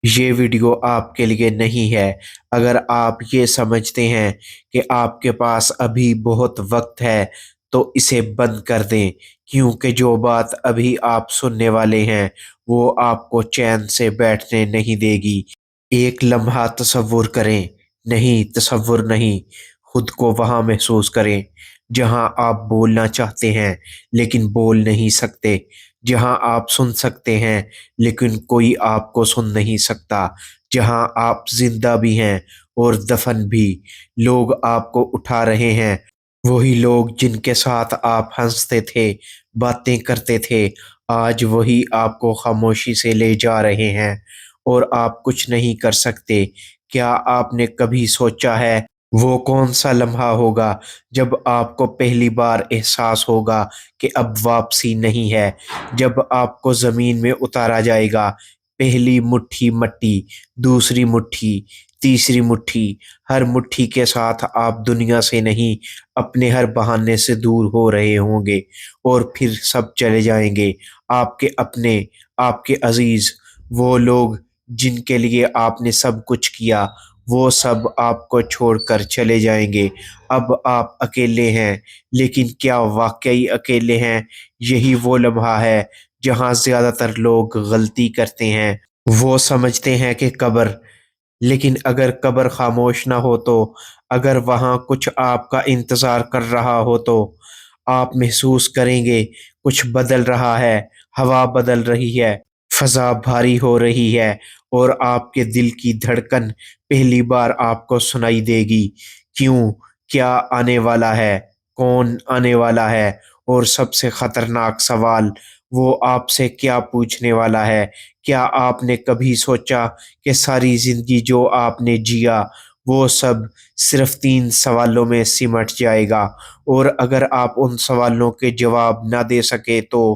یہ ویڈیو آپ کے لیے نہیں ہے۔ اگر آپ یہ سمجھتے ہیں کہ آپ کے پاس ابھی بہت وقت ہے تو اسے بند کر دیں، کیونکہ جو بات ابھی آپ سننے والے ہیں وہ آپ کو چین سے بیٹھنے نہیں دے گی۔ ایک لمحہ تصور کریں، نہیں تصور نہیں، خود کو وہاں محسوس کریں جہاں آپ بولنا چاہتے ہیں لیکن بول نہیں سکتے، جہاں آپ سن سکتے ہیں لیکن کوئی آپ کو سن نہیں سکتا، جہاں آپ زندہ بھی ہیں اور دفن بھی۔ لوگ آپ کو اٹھا رہے ہیں، وہی لوگ جن کے ساتھ آپ ہنستے تھے، باتیں کرتے تھے، آج وہی آپ کو خاموشی سے لے جا رہے ہیں اور آپ کچھ نہیں کر سکتے۔ کیا آپ نے کبھی سوچا ہے وہ کون سا لمحہ ہوگا جب آپ کو پہلی بار احساس ہوگا کہ اب واپسی نہیں ہے؟ جب آپ کو زمین میں اتارا جائے گا، پہلی مٹھی مٹی، دوسری مٹھی، تیسری مٹھی، ہر مٹھی کے ساتھ آپ دنیا سے نہیں اپنے ہر بہانے سے دور ہو رہے ہوں گے، اور پھر سب چلے جائیں گے، آپ کے اپنے، آپ کے عزیز، وہ لوگ جن کے لیے آپ نے سب کچھ کیا، وہ سب آپ کو چھوڑ کر چلے جائیں گے۔ اب آپ اکیلے ہیں، لیکن کیا واقعی اکیلے ہیں؟ یہی وہ لمحہ ہے جہاں زیادہ تر لوگ غلطی کرتے ہیں۔ وہ سمجھتے ہیں کہ قبر، لیکن اگر قبر خاموش نہ ہو تو، اگر وہاں کچھ آپ کا انتظار کر رہا ہو تو، آپ محسوس کریں گے کچھ بدل رہا ہے، ہوا بدل رہی ہے، فضا بھاری ہو رہی ہے، اور آپ کے دل کی دھڑکن پہلی بار آپ کو سنائی دے گی۔ کیوں؟ کیا آنے والا ہے؟ کون آنے والا ہے؟ اور سب سے خطرناک سوال، وہ آپ سے کیا پوچھنے والا ہے؟ کیا آپ نے کبھی سوچا کہ ساری زندگی جو آپ نے جیا وہ سب صرف 3 سوالوں میں سمٹ جائے گا؟ اور اگر آپ ان سوالوں کے جواب نہ دے سکے تو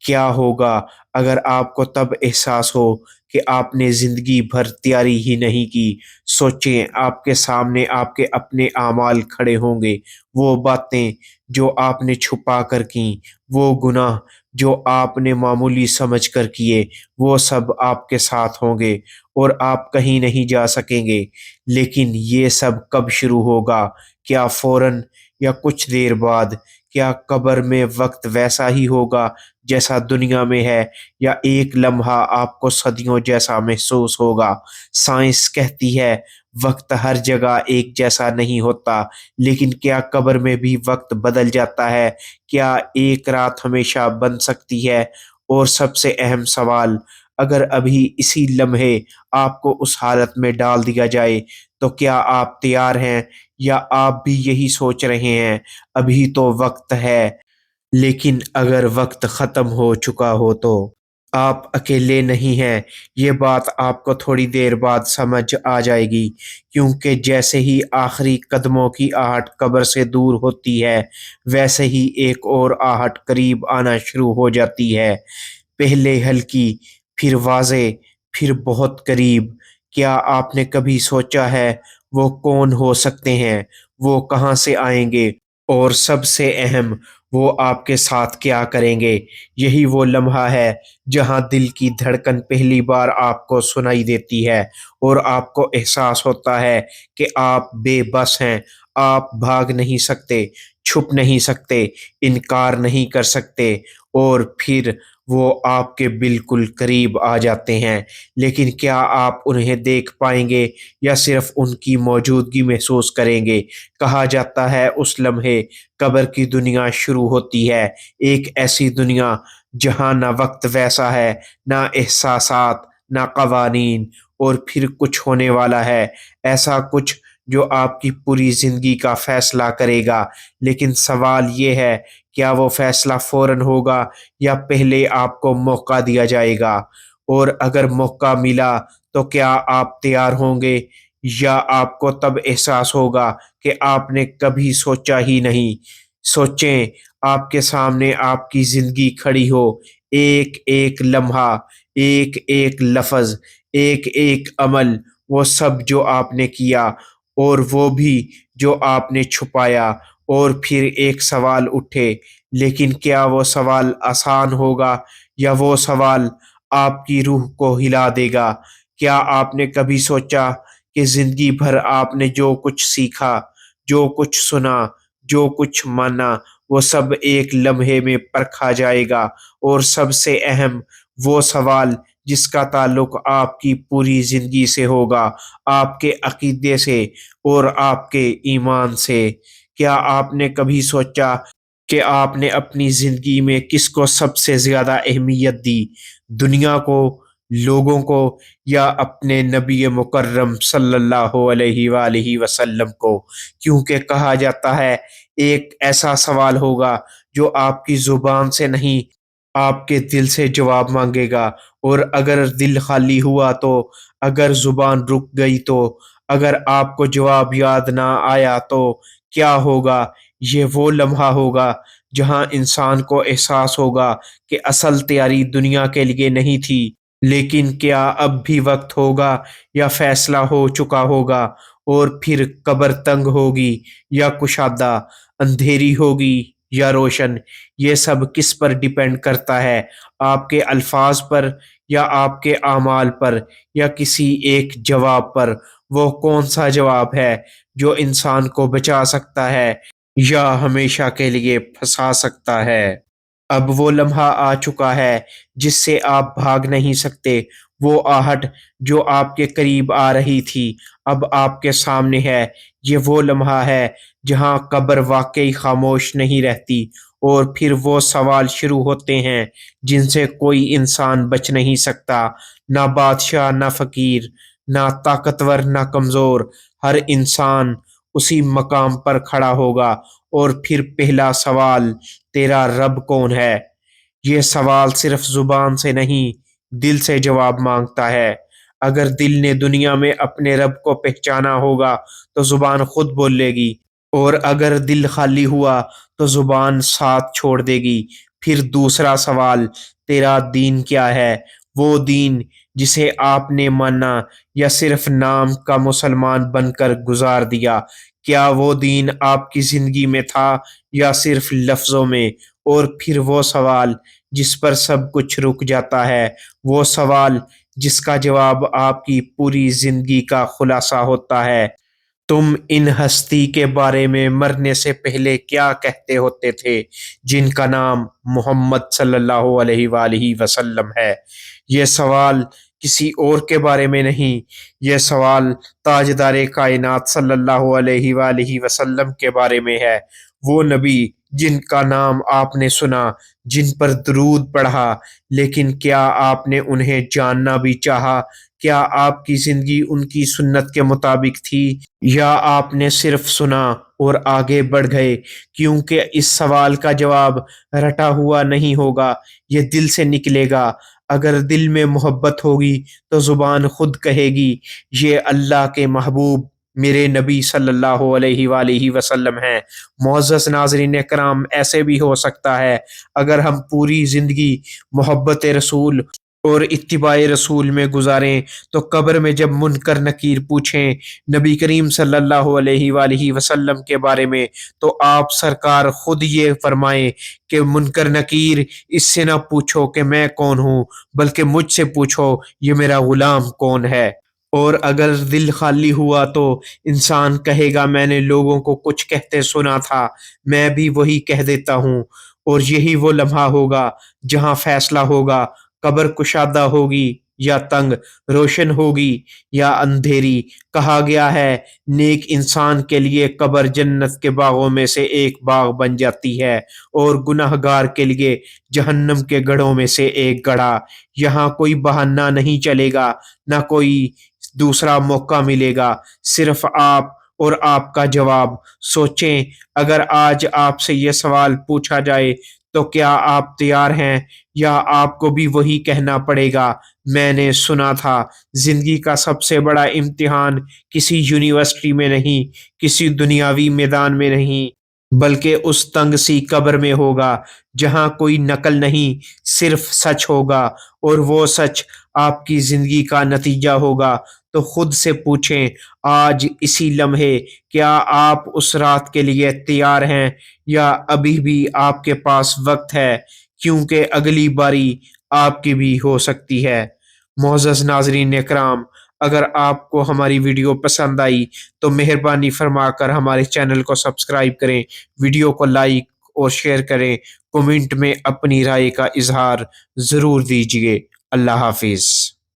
کیا ہوگا؟ اگر آپ کو تب احساس ہو کہ آپ نے زندگی بھر تیاری ہی نہیں کی، سوچیں، آپ کے سامنے آپ کے اپنے اعمال کھڑے ہوں گے، وہ باتیں جو آپ نے چھپا کر کیں، وہ گناہ جو آپ نے معمولی سمجھ کر کیے، وہ سب آپ کے ساتھ ہوں گے اور آپ کہیں نہیں جا سکیں گے۔ لیکن یہ سب کب شروع ہوگا؟ کیا فوراً یا کچھ دیر بعد؟ کیا قبر میں وقت ویسا ہی ہوگا جیسا دنیا میں ہے، یا ایک لمحہ آپ کو صدیوں جیسا محسوس ہوگا؟ سائنس کہتی ہے وقت ہر جگہ ایک جیسا نہیں ہوتا، لیکن کیا قبر میں بھی وقت بدل جاتا ہے؟ کیا ایک رات ہمیشہ بن سکتی ہے؟ اور سب سے اہم سوال، اگر ابھی اسی لمحے آپ کو اس حالت میں ڈال دیا جائے تو کیا آپ تیار ہیں؟ یا آپ بھی یہی سوچ رہے ہیں ابھی تو وقت ہے؟ لیکن اگر وقت ختم ہو چکا ہو تو آپ اکیلے نہیں ہیں۔ یہ بات آپ کو تھوڑی دیر بعد سمجھ آ جائے گی، کیونکہ جیسے ہی آخری قدموں کی آہٹ قبر سے دور ہوتی ہے، ویسے ہی ایک اور آہٹ قریب آنا شروع ہو جاتی ہے، پہلے ہلکی، پھر واضح، پھر بہت قریب۔ کیا آپ نے کبھی سوچا ہے وہ کون ہو سکتے ہیں؟ وہ کہاں سے آئیں گے؟ اور سب سے اہم، وہ آپ کے ساتھ کیا کریں گے؟ یہی وہ لمحہ ہے جہاں دل کی دھڑکن پہلی بار آپ کو سنائی دیتی ہے اور آپ کو احساس ہوتا ہے کہ آپ بے بس ہیں۔ آپ بھاگ نہیں سکتے، چھپ نہیں سکتے، انکار نہیں کر سکتے، اور پھر وہ آپ کے بالکل قریب آ جاتے ہیں، لیکن کیا آپ انہیں دیکھ پائیں گے یا صرف ان کی موجودگی محسوس کریں گے؟ کہا جاتا ہے اس لمحے قبر کی دنیا شروع ہوتی ہے، ایک ایسی دنیا جہاں نہ وقت ویسا ہے، نہ احساسات، نہ قوانین، اور پھر کچھ ہونے والا ہے، ایسا کچھ جو آپ کی پوری زندگی کا فیصلہ کرے گا۔ لیکن سوال یہ ہے، کیا وہ فیصلہ فوراً ہوگا یا پہلے آپ کو موقع دیا جائے گا؟ اور اگر موقع ملا تو کیا آپ تیار ہوں گے، یا آپ کو تب احساس ہوگا کہ آپ نے کبھی سوچا ہی نہیں؟ سوچیں، آپ کے سامنے آپ کی زندگی کھڑی ہو، ایک ایک لمحہ، ایک ایک لفظ، ایک ایک عمل، وہ سب جو آپ نے کیا، اور وہ بھی جو آپ نے چھپایا، اور پھر ایک سوال اٹھے، لیکن کیا وہ سوال آسان ہوگا، یا وہ سوال آپ کی روح کو ہلا دے گا؟ کیا آپ نے کبھی سوچا کہ زندگی بھر آپ نے جو کچھ سیکھا، جو کچھ سنا، جو کچھ مانا، وہ سب ایک لمحے میں پرکھا جائے گا؟ اور سب سے اہم وہ سوال جس کا تعلق آپ کی پوری زندگی سے ہوگا، آپ کے عقیدے سے اور آپ کے ایمان سے۔ کیا آپ نے کبھی سوچا کہ آپ نے اپنی زندگی میں کس کو سب سے زیادہ اہمیت دی؟ دنیا کو، لوگوں کو، یا اپنے نبی مکرم صلی اللہ علیہ وآلہ وسلم کو؟ کیونکہ کہا جاتا ہے ایک ایسا سوال ہوگا جو آپ کی زبان سے نہیں، آپ کے دل سے جواب مانگے گا، اور اگر دل خالی ہوا تو، اگر زبان رک گئی تو، اگر آپ کو جواب یاد نہ آیا تو کیا ہوگا؟ یہ وہ لمحہ ہوگا جہاں انسان کو احساس ہوگا کہ اصل تیاری دنیا کے لیے نہیں تھی، لیکن کیا اب بھی وقت ہوگا یا فیصلہ ہو چکا ہوگا؟ اور پھر قبر تنگ ہوگی یا کشادہ، اندھیری ہوگی یا روشن، یہ سب کس پر ڈیپینڈ کرتا ہے؟ آپ کے الفاظ پر، یا آپ کے اعمال پر، یا کسی ایک جواب پر؟ وہ کون سا جواب ہے جو انسان کو بچا سکتا ہے یا ہمیشہ کے لیے پھنسا سکتا ہے؟ اب وہ لمحہ آ چکا ہے جس سے آپ بھاگ نہیں سکتے۔ وہ آہٹ جو آپ کے قریب آ رہی تھی اب آپ کے سامنے ہے۔ یہ وہ لمحہ ہے جہاں قبر واقعی خاموش نہیں رہتی، اور پھر وہ سوال شروع ہوتے ہیں جن سے کوئی انسان بچ نہیں سکتا، نہ بادشاہ، نہ فقیر، نہ طاقتور، نہ کمزور۔ ہر انسان اسی مقام پر کھڑا ہوگا، اور پھر پہلا سوال، تیرا رب کون ہے؟ یہ سوال صرف زبان سے نہیں، دل سے جواب مانگتا ہے۔ اگر دل نے دنیا میں اپنے رب کو پہچانا ہوگا تو زبان خود بولے گی، اور اگر دل خالی ہوا تو زبان ساتھ چھوڑ دے گی۔ پھر دوسرا سوال، تیرا دین کیا ہے؟ وہ دین جسے آپ نے مانا یا صرف نام کا مسلمان بن کر گزار دیا؟ کیا وہ دین آپ کی زندگی میں تھا یا صرف لفظوں میں؟ اور پھر وہ سوال جس پر سب کچھ رک جاتا ہے، وہ سوال جس کا جواب آپ کی پوری زندگی کا خلاصہ ہوتا ہے، تم ان ہستی کے بارے میں مرنے سے پہلے کیا کہتے ہوتے تھے جن کا نام محمد صلی اللہ علیہ وآلہ وسلم ہے؟ یہ سوال کسی اور کے بارے میں نہیں، یہ سوال تاجدار کائنات صلی اللہ علیہ وآلہ وسلم کے بارے میں ہے۔ وہ نبی جن کا نام آپ نے سنا، جن پر درود پڑھا، لیکن کیا آپ نے انہیں جاننا بھی چاہا؟ کیا آپ کی زندگی ان کی سنت کے مطابق تھی، یا آپ نے صرف سنا اور آگے بڑھ گئے؟ کیونکہ اس سوال کا جواب رٹا ہوا نہیں ہوگا، یہ دل سے نکلے گا۔ اگر دل میں محبت ہوگی تو زبان خود کہے گی، یہ اللہ کے محبوب میرے نبی صلی اللہ علیہ وآلہ وسلم ہیں۔ معزز ناظرین کرام، ایسے بھی ہو سکتا ہے اگر ہم پوری زندگی محبت رسول اور اتباع رسول میں گزاریں تو قبر میں جب منکر نکیر پوچھیں نبی کریم صلی اللہ علیہ وآلہ وسلم کے بارے میں، تو آپ سرکار خود یہ فرمائیں کہ منکر نکیر، اس سے نہ پوچھو کہ میں کون ہوں، بلکہ مجھ سے پوچھو یہ میرا غلام کون ہے۔ اور اگر دل خالی ہوا تو انسان کہے گا، میں نے لوگوں کو کچھ کہتے سنا تھا، میں بھی وہی کہہ دیتا ہوں۔ اور یہی وہ لمحہ ہوگا جہاں فیصلہ ہوگا، قبر کشادہ ہوگی یا تنگ، روشن ہوگی یا اندھیری۔ کہا گیا ہے نیک انسان کے لیے قبر جنت کے باغوں میں سے ایک باغ بن جاتی ہے، اور گناہ گار کے لیے جہنم کے گڑھوں میں سے ایک گڑھا۔ یہاں کوئی بہانہ نہیں چلے گا، نہ کوئی دوسرا موقع ملے گا، صرف آپ اور آپ کا جواب۔ سوچیں، اگر آج آپ سے یہ سوال پوچھا جائے تو کیا آپ تیار ہیں، یا آپ کو بھی وہی کہنا پڑے گا، میں نے سنا تھا؟ زندگی کا سب سے بڑا امتحان کسی یونیورسٹی میں نہیں، کسی دنیاوی میدان میں نہیں، بلکہ اس تنگ سی قبر میں ہوگا جہاں کوئی نقل نہیں، صرف سچ ہوگا، اور وہ سچ آپ کی زندگی کا نتیجہ ہوگا۔ تو خود سے پوچھیں آج اسی لمحے، کیا آپ اس رات کے لیے تیار ہیں، یا ابھی بھی آپ کے پاس وقت ہے؟ کیونکہ اگلی باری آپ کی بھی ہو سکتی ہے۔ معزز ناظرین اکرام، اگر آپ کو ہماری ویڈیو پسند آئی تو مہربانی فرما کر ہمارے چینل کو سبسکرائب کریں، ویڈیو کو لائک اور شیئر کریں، کومنٹ میں اپنی رائے کا اظہار ضرور دیجیے۔ اللہ حافظ۔